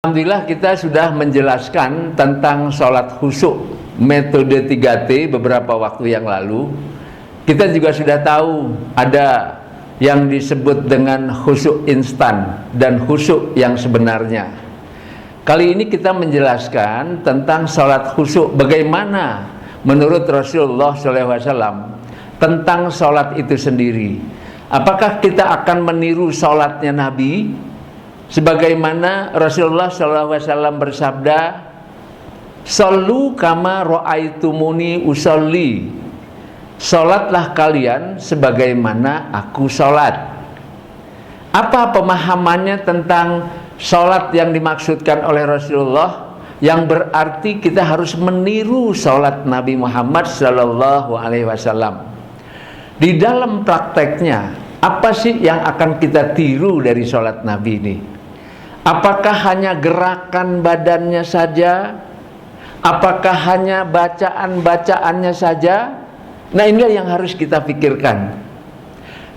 Alhamdulillah kita sudah menjelaskan tentang sholat khusyuk metode 3T beberapa waktu yang lalu. Kita juga sudah tahu ada yang disebut dengan khusyuk instan dan khusyuk yang sebenarnya. Kali ini kita menjelaskan tentang sholat khusyuk, bagaimana menurut Rasulullah SAW tentang sholat itu sendiri. Apakah kita akan meniru sholatnya Nabi? Sebagaimana Rasulullah SAW bersabda, "Shollu kama ra'aitumuni usolli." Sholatlah kalian sebagaimana aku sholat. Apa pemahamannya tentang sholat yang dimaksudkan oleh Rasulullah? Yang berarti kita harus meniru sholat Nabi Muhammad SAW. Di dalam prakteknya, apa sih yang akan kita tiru dari sholat Nabi ini? Apakah hanya gerakan badannya saja? Apakah hanya bacaan-bacaannya saja? Nah, inilah yang harus kita pikirkan.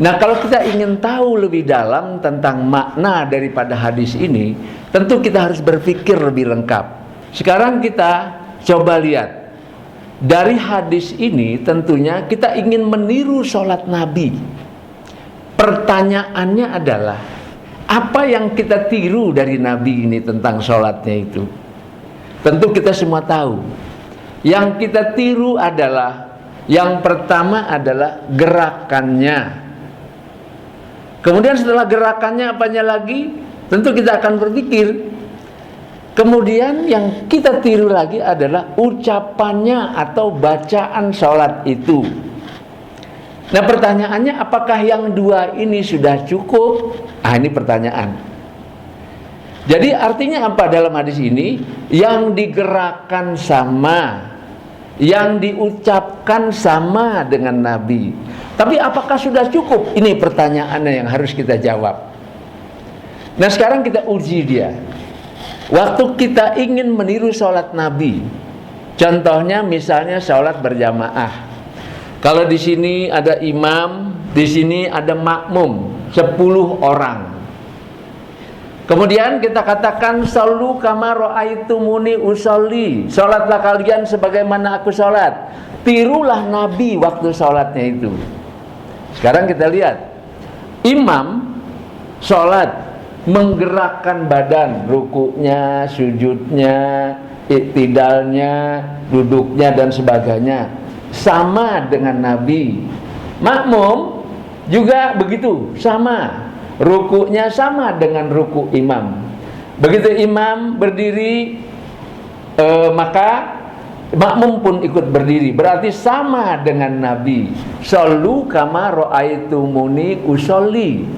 Nah, kalau kita ingin tahu lebih dalam tentang makna daripada hadis ini, tentu kita harus berpikir lebih lengkap. Sekarang kita coba lihat. Dari hadis ini tentunya kita ingin meniru sholat Nabi. Pertanyaannya adalah, apa yang kita tiru dari Nabi ini tentang sholatnya itu? Tentu kita semua tahu. Yang kita tiru adalah, yang pertama adalah gerakannya. Kemudian setelah gerakannya apanya lagi? Tentu kita akan berpikir. Kemudian yang kita tiru lagi adalah ucapannya atau bacaan sholat itu. Nah, pertanyaannya, apakah yang dua ini sudah cukup? Ini pertanyaan. Jadi artinya apa dalam hadis ini? Yang digerakkan sama, yang diucapkan sama dengan Nabi. Tapi apakah sudah cukup? Ini pertanyaannya yang harus kita jawab. Nah, sekarang kita uji dia. Waktu kita ingin meniru sholat Nabi, contohnya misalnya sholat berjamaah. Kalau di sini ada imam, di sini ada makmum, 10 orang. Kemudian kita katakan, "Shollu kama ra'aitumuni usolli." Salatlah kalian sebagaimana aku salat. Tirulah Nabi waktu salatnya itu. Sekarang kita lihat. Imam salat menggerakkan badan, rukuknya, sujudnya, iktidalnya, duduknya dan sebagainya. Sama dengan Nabi. Makmum juga begitu, sama. Rukuknya sama dengan ruku imam. Begitu imam berdiri, maka makmum pun ikut berdiri. Berarti sama dengan Nabi. Shollu kama ra'aitumuni usolli.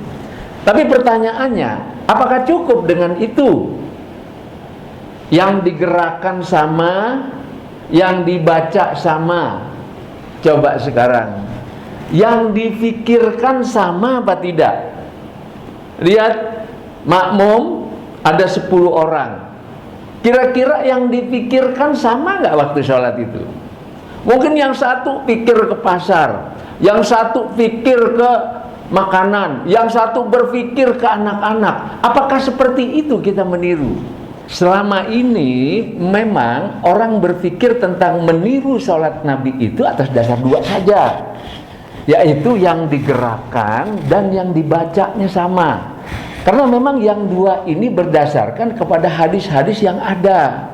Tapi pertanyaannya, apakah cukup dengan itu? Yang digerakkan sama, yang dibaca sama. Coba sekarang, yang difikirkan sama apa tidak? Lihat, makmum ada 10 orang. Kira-kira yang dipikirkan sama nggak waktu sholat itu? Mungkin yang satu pikir ke pasar, yang satu pikir ke makanan, yang satu berpikir ke anak-anak. Apakah seperti itu kita meniru? Selama ini memang orang berpikir tentang meniru sholat Nabi itu atas dasar dua saja, yaitu yang digerakkan dan yang dibacanya sama. Karena memang yang dua ini berdasarkan kepada hadis-hadis yang ada.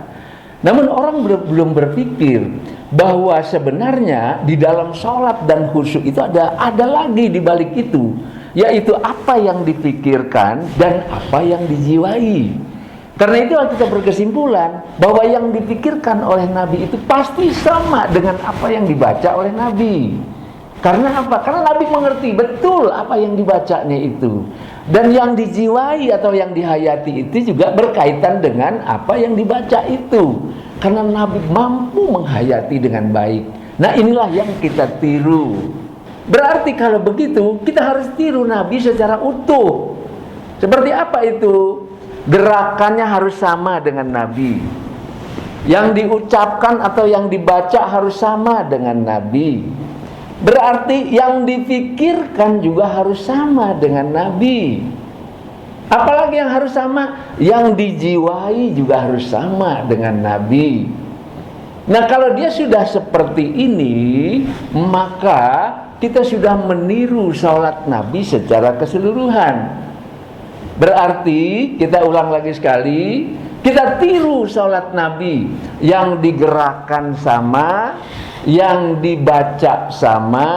Namun orang belum berpikir bahwa sebenarnya di dalam sholat dan khusyuk itu ada lagi di balik itu, yaitu apa yang dipikirkan dan apa yang dijiwai. Karena itu kita berkesimpulan bahwa yang dipikirkan oleh Nabi itu pasti sama dengan apa yang dibaca oleh Nabi. Karena apa? Karena Nabi mengerti betul apa yang dibacanya itu. Dan yang dijiwai atau yang dihayati itu juga berkaitan dengan apa yang dibaca itu. Karena Nabi mampu menghayati dengan baik. Nah, inilah yang kita tiru. Berarti kalau begitu kita harus tiru Nabi secara utuh. Seperti apa itu? Gerakannya harus sama dengan Nabi. Yang diucapkan atau yang dibaca harus sama dengan Nabi. Berarti yang difikirkan juga harus sama dengan Nabi. Apalagi yang harus sama? Yang dijiwai juga harus sama dengan Nabi. Nah, kalau dia sudah seperti ini, maka kita sudah meniru sholat Nabi secara keseluruhan. Berarti, kita ulang lagi sekali, kita tiru sholat Nabi yang digerakkan sama, yang dibaca sama,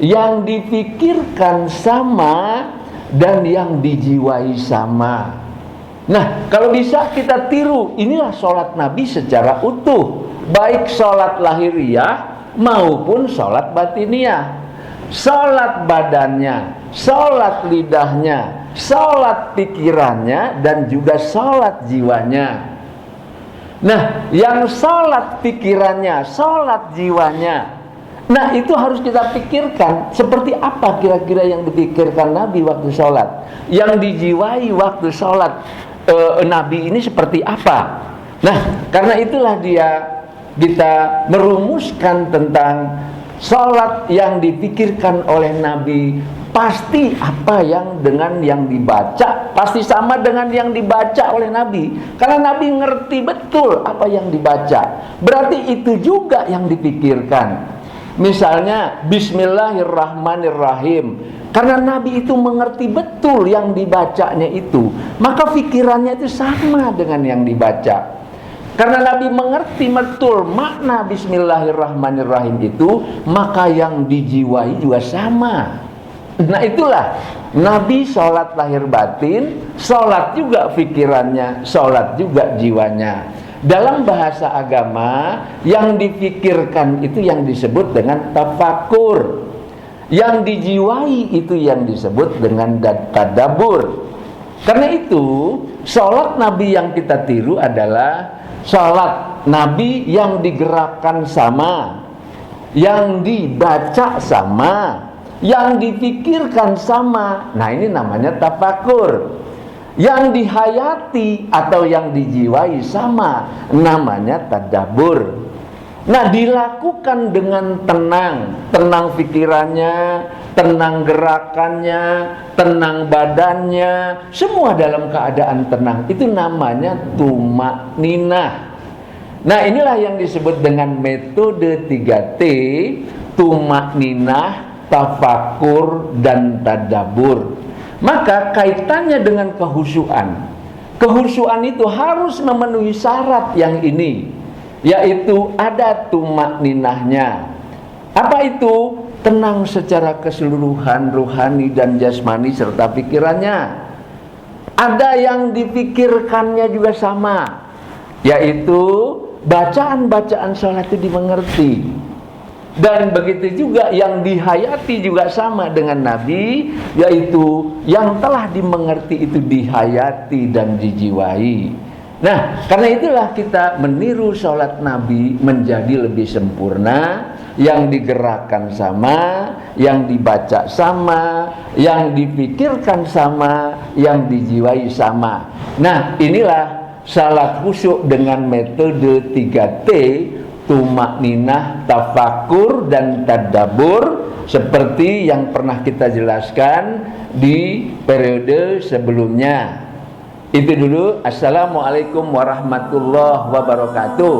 yang dipikirkan sama, dan yang dijiwai sama. Nah, kalau bisa kita tiru, inilah sholat Nabi secara utuh, baik sholat lahiriah maupun sholat batiniah. Sholat badannya, sholat lidahnya, sholat pikirannya, dan juga sholat jiwanya. Nah, yang sholat pikirannya, sholat jiwanya, nah itu harus kita pikirkan. Seperti apa kira-kira yang dipikirkan Nabi waktu sholat, yang dijiwai waktu sholat Nabi ini seperti apa. Nah, karena itulah kita merumuskan tentang sholat yang dipikirkan oleh Nabi pasti apa yang dengan yang dibaca, pasti sama dengan yang dibaca oleh Nabi. Karena Nabi ngerti betul apa yang dibaca, berarti itu juga yang dipikirkan. Misalnya Bismillahirrahmanirrahim, karena Nabi itu mengerti betul yang dibacanya itu, maka pikirannya itu sama dengan yang dibaca. Karena Nabi mengerti betul makna Bismillahirrahmanirrahim itu, maka yang dijiwai juga sama. Nah, itulah Nabi sholat lahir batin, sholat juga pikirannya, sholat juga jiwanya. Dalam bahasa agama, yang dipikirkan itu yang disebut dengan tafakur, yang dijiwai itu yang disebut dengan tadabbur. Karena itu, sholat Nabi yang kita tiru adalah sholat Nabi yang digerakkan sama, yang dibaca sama, yang dipikirkan sama. Nah, ini namanya tafakur. Yang dihayati atau yang dijiwai sama, namanya tadabbur. Nah, dilakukan dengan tenang pikirannya, tenang gerakannya, tenang badannya, semua dalam keadaan tenang. Itu namanya tumakninah. Nah, inilah yang disebut dengan metode 3T, tumakninah, tafakur, dan tadabbur. Maka kaitannya dengan kehusyuan. Kehusyuan itu harus memenuhi syarat yang ini, yaitu ada tumakninahnya. Apa itu? Tenang secara keseluruhan rohani dan jasmani serta pikirannya. Ada yang dipikirkannya juga sama, yaitu bacaan-bacaan sholat itu dimengerti. Dan begitu juga yang dihayati juga sama dengan Nabi, yaitu yang telah dimengerti itu dihayati dan dijiwai. Nah, karena itulah kita meniru sholat Nabi menjadi lebih sempurna, yang digerakkan sama, yang dibaca sama, yang dipikirkan sama, yang dijiwai sama. Nah, inilah salat khusyuk dengan metode 3T, tumakninah, tafakur, dan tadabbur, seperti yang pernah kita jelaskan di periode sebelumnya. Itu dulu. Assalamualaikum warahmatullahi wabarakatuh.